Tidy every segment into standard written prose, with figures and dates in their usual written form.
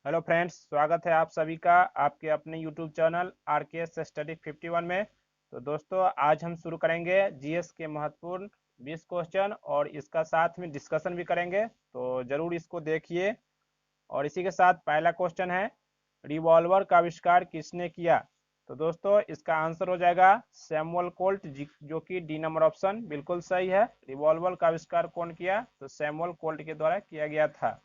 Hello friends, स्वागत है आप सभी का आपके अपने यूट्यूब चैनल RKS स्टडी 51 में। तो दोस्तों, आज हम शुरू करेंगे जीएस के महत्वपूर्ण 20 क्वेश्चन और इसका साथ में डिस्कशन भी करेंगे, तो ज़रूर इसको देखिए। और इसी के साथ पहला क्वेश्चन है, रिवॉल्वर का आविष्कार किसने किया? तो दोस्तों, इसका आंसर हो जाएगा सैमुअल कोल्ट, जो कि डी नंबर ऑप्शन बिल्कुल सही है। रिवॉल्वर का आविष्कार कौन किया? तो सैमुअल कोल्ट के द्वारा किया गया था।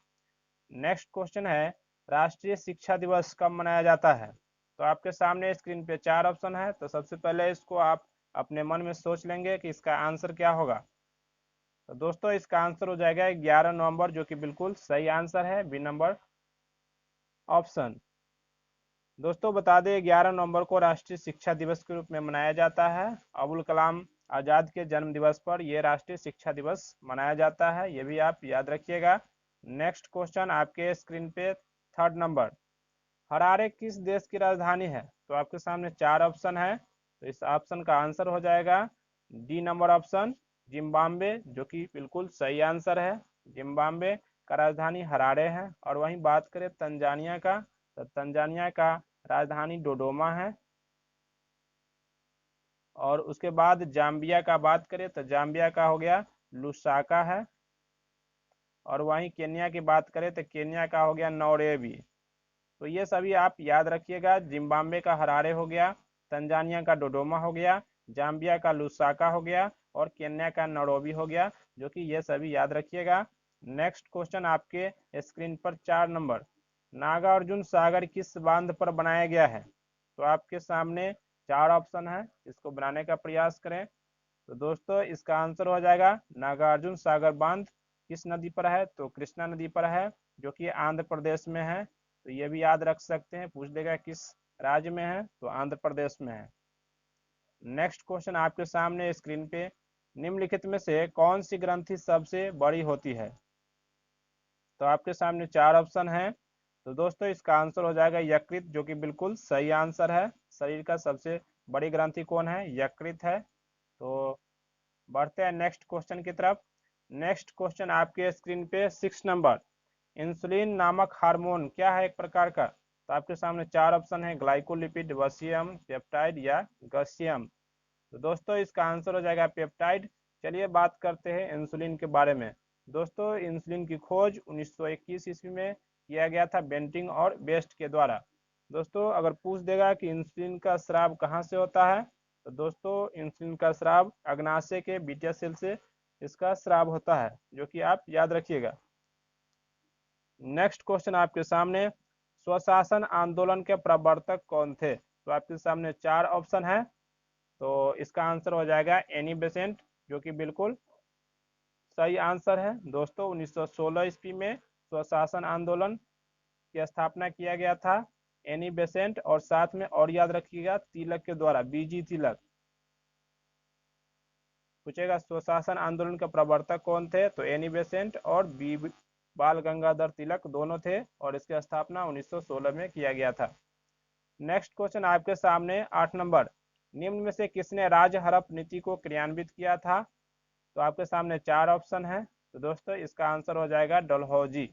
नेक्स्ट क्वेश्चन है, राष्ट्रीय शिक्षा दिवस कब मनाया जाता है? तो आपके सामने स्क्रीन पे 4 ऑप्शन है, तो सबसे पहले इसको आप अपने मन में सोच लेंगे कि इसका आंसर क्या होगा। तो दोस्तों, इसका आंसर हो जाएगा 11 नवंबर, जो कि बिल्कुल सही आंसर है, बी नंबर ऑप्शन। दोस्तों बता दें, 11 नवंबर को राष्ट्रीय शिक्षा दिवस के रूप में मनाया जाता है। अबुल कलाम आज़ाद के जन्म दिवस पर यह राष्ट्रीय शिक्षा दिवस मनाया जाता है, ये भी आप याद रखिएगा। नेक्स्ट क्वेश्चन आपके स्क्रीन पे थर्ड नंबर, हरारे किस देश की राजधानी है? तो आपके सामने 4 ऑप्शन है, तो इस ऑप्शन का आंसर हो जाएगा डी नंबर ऑप्शन, जिम्बाब्वे, जो कि बिल्कुल सही आंसर है। जिम्बाब्वे का राजधानी हरारे है। और वहीं बात करें तंजानिया का, तो तंजानिया का राजधानी डोडोमा है। और उसके बाद जाम्बिया का बात करें तो जाम्बिया का हो गया लुसाका है। और वहीं केन्या की बात करें तो केन्या का हो गया नौरेबी। तो ये सभी आप याद रखिएगा, जिम्बाब्वे का हरारे हो गया, तंजानिया का डोडोमा हो गया, जाम्बिया का लुसाका हो गया और केन्या का नैरोबी हो गया, जो कि ये सभी याद रखिएगा। नेक्स्ट क्वेश्चन आपके स्क्रीन पर 4 नंबर, नागार्जुन सागर किस बांध पर बनाया गया है? तो आपके सामने 4 ऑप्शन है, इसको बनाने का प्रयास करें। तो दोस्तों, इसका आंसर हो जाएगा नागार्जुन सागर बांध किस नदी पर है? तो कृष्णा नदी पर है, जो कि आंध्र प्रदेश में है। तो ये भी याद रख सकते हैं, पूछ देगा किस राज्य में है, तो आंध्र प्रदेश में है। नेक्स्ट क्वेश्चन आपके सामने स्क्रीन पे, निम्नलिखित में से कौन सी ग्रंथि सबसे बड़ी होती है? तो आपके सामने 4 ऑप्शन है। तो दोस्तों, इसका आंसर हो जाएगा यकृत, जो कि बिल्कुल सही आंसर है। शरीर का सबसे बड़ी ग्रंथि कौन है? यकृत है। तो बढ़ते हैं नेक्स्ट क्वेश्चन की तरफ। नेक्स्ट क्वेश्चन आपके स्क्रीन पे 6 नंबर, इंसुलिन नामक हार्मोन क्या है एक प्रकार का? तो आपके सामने 4 ऑप्शन है, ग्लाइकोलिपिड, वसीयम, पेप्टाइड या गैसियम। तो दोस्तों, इसका आंसर हो जाएगा पेप्टाइड। चलिए बात करते हैं इंसुलिन के बारे में। दोस्तों, इंसुलिन की खोज 1921 ईस्वी में किया गया था बेंटिंग और बेस्ट के द्वारा। दोस्तों, अगर पूछ देगा कि इंसुलिन का स्राव कहाँ से होता है, तो दोस्तों इंसुलिन का स्राव अग्नाशय के बीटा सेल से इसका स्राव होता है, जो कि आप याद रखिएगा। नेक्स्ट क्वेश्चन आपके सामने, स्वशासन आंदोलन के प्रवर्तक कौन थे? तो आपके सामने 4 ऑप्शन है, तो इसका आंसर हो जाएगा एनी बेसेंट, जो कि बिल्कुल सही आंसर है। दोस्तों, 1916 ईस्वी में स्वशासन आंदोलन की स्थापना किया गया था एनी बेसेंट, और साथ में और याद रखिएगा तिलक के द्वारा, बीजी तिलक। पूछेगा स्वशासन आंदोलन के प्रवर्तक कौन थे, तो एनी बेसेंट और बी बाल गंगाधर तिलक दोनों थे, और इसकी स्थापना 1916 में किया गया था। नेक्स्ट क्वेश्चन आपके सामने 8 नंबर, निम्न में से किसने राज्य हड़प नीति को क्रियान्वित किया था? तो आपके सामने 4 ऑप्शन है। तो दोस्तों, इसका आंसर हो जाएगा डलहौजी।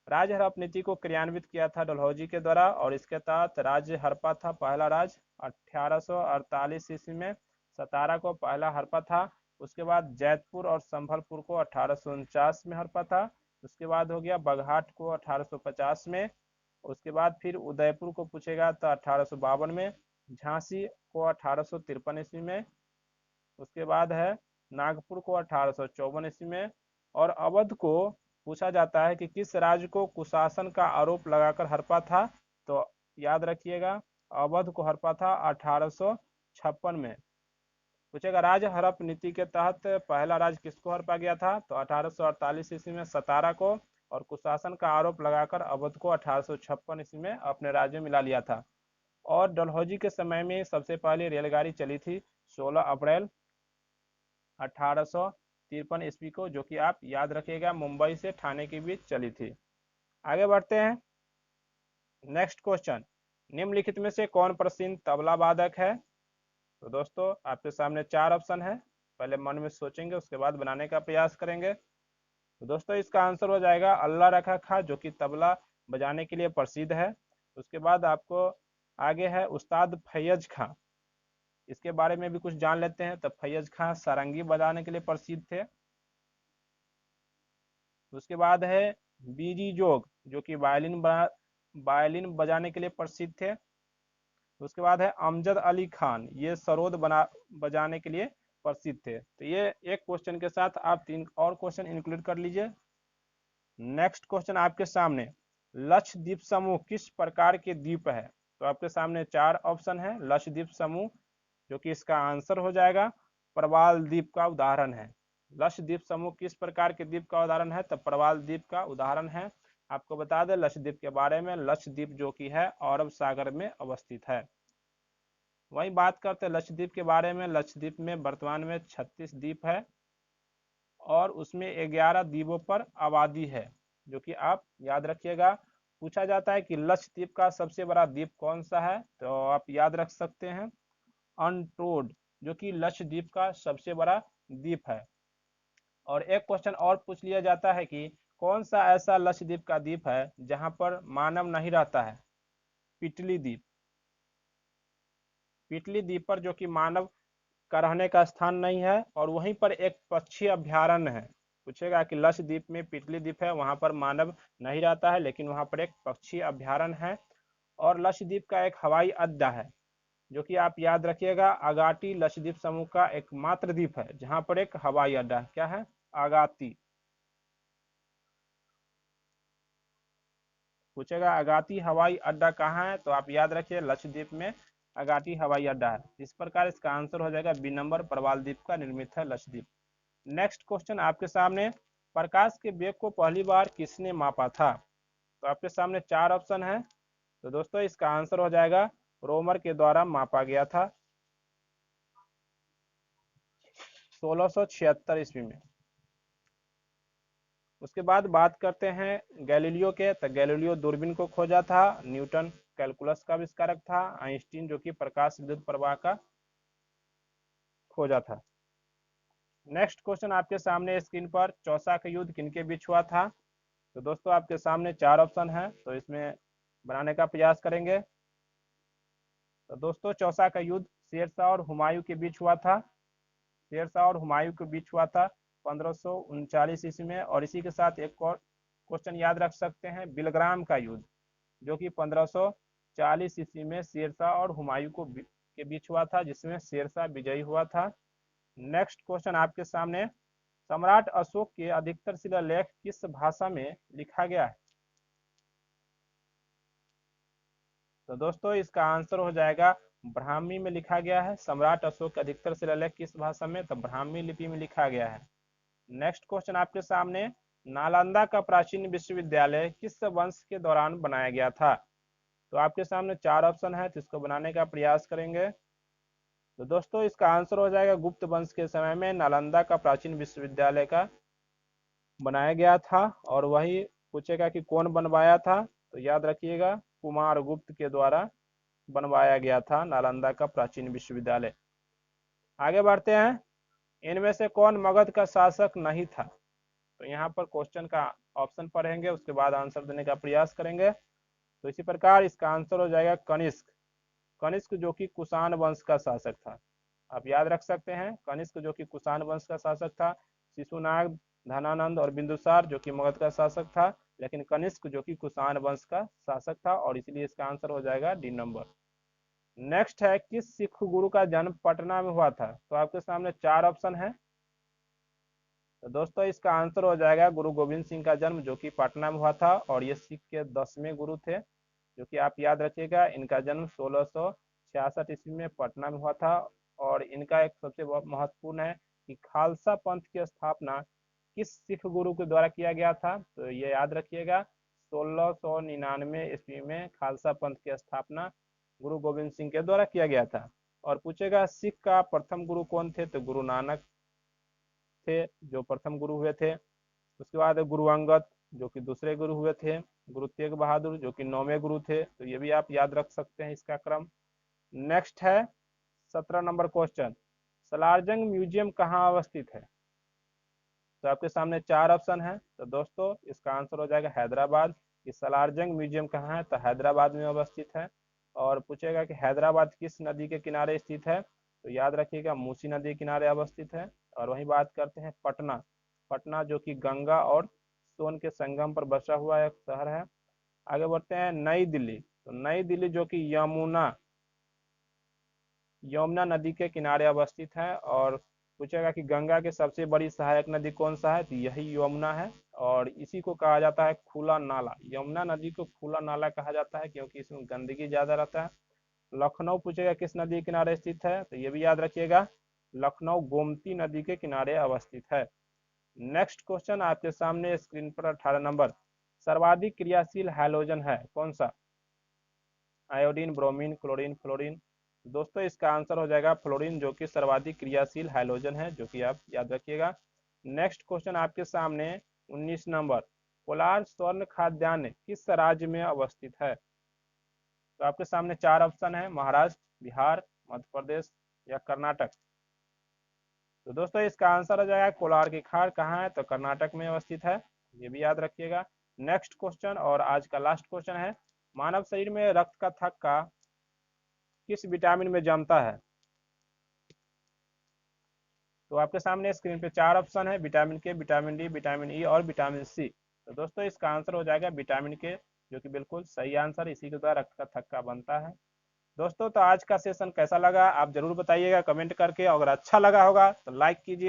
राज्य हड़प नीति को क्रियान्वित किया था डलहौजी के द्वारा, और इसके तहत राज्य हड़प्पा था पहला राज्य 1848 ईस्वी में। सतारा को पहला हड़प्पा था। उसके बाद जैतपुर और संभलपुर को 1849 में हड़प्पा था। उसके बाद हो गया बगहाट को 1850 में। उसके बाद फिर उदयपुर को पूछेगा तो 1852 में। झांसी को 1853 ईस्वी में। उसके बाद है नागपुर को 1854 ईस्वी में। और अवध को पूछा जाता है कि किस राज्य को कुशासन का आरोप लगाकर हड़पा था? तो याद रखिएगा, अवध को हड़पा था 1856 में। पूछेगा राज्य हड़प नीति के तहत पहला राज्य किसको हड़पा गया था? तो 1848 ईस्वी में सतारा को, और कुशासन का आरोप लगाकर अवध को 1856 ईस्वी में अपने राज्य में मिला लिया था। और डलहौजी के समय में सबसे पहले रेलगाड़ी चली थी 16 अप्रैल 1853 ईस्वी को, जो कि आप याद रखिएगा मुंबई से ठाणे के बीच चली थी। आगे बढ़ते हैं। नेक्स्ट क्वेश्चन, निम्नलिखित में से कौन प्रसिद्ध तबला वादक है? तो दोस्तों, आपके सामने 4 ऑप्शन है, पहले मन में सोचेंगे, उसके बाद बनाने का प्रयास करेंगे। तो दोस्तों, इसका आंसर हो जाएगा अल्लाह रखा खां, जो कि तबला बजाने के लिए प्रसिद्ध है। उसके बाद आपको आगे है उस्ताद फैयज खां, इसके बारे में भी कुछ जान लेते हैं। तो फैयज खां सारंगी बजाने के लिए प्रसिद्ध थे। उसके बाद है बीजी जोग, जो कि वायलिन बजाने के लिए प्रसिद्ध थे। उसके बाद है अमजद अली खान, ये सरोद बजाने के लिए प्रसिद्ध थे। तो ये एक क्वेश्चन के साथ आप 3 और क्वेश्चन इंक्लूड कर लीजिए। नेक्स्ट क्वेश्चन आपके सामने, लक्षद्वीप समूह किस प्रकार के द्वीप है? तो आपके सामने 4 ऑप्शन है लक्षद्वीप समूह, जो कि इसका आंसर हो जाएगा प्रवाल द्वीप का उदाहरण है। लक्षद्वीप समूह किस प्रकार के द्वीप का उदाहरण है? तो प्रवाल द्वीप का उदाहरण है। आपको बता दें लक्षद्वीप के बारे में, लक्षद्वीप जो कि है अरब सागर में अवस्थित है। वही बात करते हैं लक्षद्वीप के बारे में। लक्षद्वीप में वर्तमान में 36 द्वीप है और उसमें 11 द्वीपों पर आबादी है, जो कि आप याद रखिएगा। पूछा जाता है कि लक्षद्वीप का सबसे बड़ा द्वीप कौन सा है? तो आप याद रख सकते हैं अनटोड, जो कि लक्षद्वीप का सबसे बड़ा द्वीप है। और एक क्वेश्चन और पूछ लिया जाता है कि कौन सा ऐसा लक्षद्वीप का द्वीप है जहां पर मानव नहीं रहता है? पिटली द्वीप। पिटली द्वीप पर जो कि मानव का रहने का स्थान नहीं है और वहीं पर एक पक्षी अभ्यारण्य है। पूछेगा कि लक्षद्वीप में पिटली द्वीप है, वहां पर मानव नहीं रहता है, लेकिन वहां पर एक पक्षी अभ्यारण्य है। और लक्षद्वीप का एक हवाई अड्डा है, जो कि आप याद रखिएगा अगाटी लक्षद्वीप समूह का एकमात्र द्वीप है जहां पर एक हवाई अड्डा क्या है? अगाती। पूछेगा अगाती हवाई अड्डा कहाँ है? तो आप याद रखिए लक्षद्वीप में अगाटी हवाई अड्डा है। इस प्रकार इसका आंसर हो जाएगा बी नंबर, प्रवाल द्वीप का निर्मित है लक्षद्वीप। नेक्स्ट क्वेश्चन आपके सामने, प्रकाश के वेग को पहली बार किसने मापा था? तो आपके सामने 4 ऑप्शन है। तो दोस्तों इसका आंसर हो जाएगा रोमर के द्वारा मापा गया था 1676 ईस्वी में। उसके बाद बात करते हैं गैलीलियो के। तो गैलीलियो दूरबीन को खोजा था। न्यूटन कैलकुलस का आविष्कारक था। आइंस्टीन जो कि प्रकाश विद्युत प्रवाह का खोजा था। नेक्स्ट क्वेश्चन आपके सामने स्क्रीन पर, चौसा का युद्ध किनके बीच हुआ था? तो दोस्तों आपके सामने 4 ऑप्शन है, तो इसमें बनाने का प्रयास करेंगे। तो दोस्तों चौसा का युद्ध शेरशाह और हुमायूं के बीच हुआ था। शेरशाह और हुमायूं के बीच हुआ था 1539 ईस्वी में। और इसी के साथ एक और क्वेश्चन याद रख सकते हैं, बिलग्राम का युद्ध, जो कि 1540 ईस्वी में शेरशाह और हुमायूं के बीच हुआ था, जिसमें शेरशाह विजयी हुआ था। नेक्स्ट क्वेश्चन आपके सामने, सम्राट अशोक के अधिकतर शिलालेख किस भाषा में लिखा गया है? तो दोस्तों इसका आंसर हो जाएगा ब्राह्मी में लिखा गया है। सम्राट अशोक का अधिकतर शिलालेख किस भाषा में? तो ब्राह्मी लिपि में लिखा गया है। नेक्स्ट क्वेश्चन आपके सामने, नालंदा का प्राचीन विश्वविद्यालय किस वंश के दौरान बनाया गया था? तो आपके सामने 4 ऑप्शन है, तो इसको बनाने का प्रयास करेंगे। तो दोस्तों इसका आंसर हो जाएगा गुप्त वंश के समय में नालंदा का प्राचीन विश्वविद्यालय का बनाया गया था। और वही पूछेगा कि कौन बनवाया था? तो याद रखिएगा कुमार गुप्त के द्वारा बनवाया गया था नालंदा का प्राचीन विश्वविद्यालय। आगे बढ़ते हैं, इनमें से कौन मगध का शासक नहीं था? तो यहाँ पर क्वेश्चन का ऑप्शन पढ़ेंगे, उसके बाद आंसर देने का प्रयास करेंगे। तो इसी प्रकार इसका आंसर हो जाएगा कनिष्क। कनिष्क जो कि कुषाण वंश का शासक था। आप याद रख सकते हैं कनिष्क जो कि कुषाण वंश का शासक था। शिशुनाग, धनानंद और बिंदुसार जो कि मगध का शासक था, लेकिन कनिष्क जो कि कुषाण वंश का शासक था, और इसलिए इसका आंसर हो जाएगा डी नंबर। नेक्स्ट है, किस सिख गुरु का जन्म पटना में हुआ था? तो आपके सामने 4 ऑप्शन है। तो दोस्तों इसका आंसर हो जाएगा गुरु गोविंद सिंह का जन्म जो कि पटना में हुआ था, और ये सिख के 10वें गुरु थे, जो कि आप याद रखिएगा इनका जन्म 1666 ईस्वी में पटना में हुआ था। और इनका एक सबसे महत्वपूर्ण है कि खालसा पंथ की स्थापना किस सिख गुरु के द्वारा किया गया था? तो ये याद रखिएगा 1699 ईस्वी में खालसा पंथ की स्थापना गुरु गोविंद सिंह के द्वारा किया गया था। और पूछेगा सिख का प्रथम गुरु कौन थे? तो गुरु नानक थे जो प्रथम गुरु हुए थे। उसके बाद गुरु अंगद जो कि दूसरे गुरु हुए थे। गुरु तेग बहादुर जो कि 9वें गुरु थे। तो ये भी आप याद रख सकते हैं इसका क्रम। नेक्स्ट है 17 नंबर क्वेश्चन, सलारजंग म्यूजियम कहाँ अवस्थित है? तो आपके सामने 4 ऑप्शन है। तो दोस्तों इसका आंसर हो जाएगा हैदराबाद। कि सलारजंग म्यूजियम कहाँ है, तो हैदराबाद में अवस्थित है। और पूछेगा कि हैदराबाद किस नदी के किनारे स्थित है, तो याद रखिएगा मूसी नदी के किनारे अवस्थित है। और वहीं बात करते हैं पटना, पटना जो कि गंगा और सोन के संगम पर बसा हुआ एक शहर है। आगे बढ़ते हैं नई दिल्ली, तो नई दिल्ली जो कि यमुना नदी के किनारे अवस्थित है। और पूछेगा कि गंगा की सबसे बड़ी सहायक नदी कौन सा है, तो यही यमुना है। और इसी को कहा जाता है खुला नाला, यमुना नदी को खुला नाला कहा जाता है क्योंकि इसमें गंदगी ज्यादा रहता है। लखनऊ पूछेगा किस नदी के किनारे स्थित है, तो ये भी याद रखिएगा, लखनऊ गोमती नदी के किनारे अवस्थित है। नेक्स्ट क्वेश्चन आपके सामने स्क्रीन पर 18 नंबर, सर्वाधिक क्रियाशील हैलोजन है कौन सा, आयोडीन, ब्रोमीन, क्लोरीन, फ्लोरीन। दोस्तों इसका आंसर हो जाएगा फ्लोरीन, जो कि सर्वाधिक क्रियाशील हैलोजन है, जो कि आप याद रखिएगा। नेक्स्ट क्वेश्चन आपके सामने 19 नंबर, कोलार स्वर्ण खाद्यान्न किस राज्य में अवस्थित है, तो आपके सामने 4 ऑप्शन है, महाराष्ट्र, बिहार, मध्य प्रदेश या कर्नाटक। तो दोस्तों इसका आंसर हो जाएगा कोलार की खाड़ कहाँ है, तो कर्नाटक में अवस्थित है, ये भी याद रखिएगा। नेक्स्ट क्वेश्चन और आज का लास्ट क्वेश्चन है, मानव शरीर में रक्त का थक्का किस विटामिन में जमता है, तो आपके सामने स्क्रीन पे 4 ऑप्शन है, विटामिन के, विटामिन डी, विटामिन ई और विटामिन सी। तो दोस्तों इसका आंसर हो जाएगा विटामिन के, जो कि बिल्कुल सही आंसर, इसी के द्वारा रक्त का थक्का बनता है। दोस्तों तो आज का सेशन कैसा लगा आप जरूर बताइएगा कमेंट करके, अगर अच्छा लगा होगा तो लाइक कीजिए।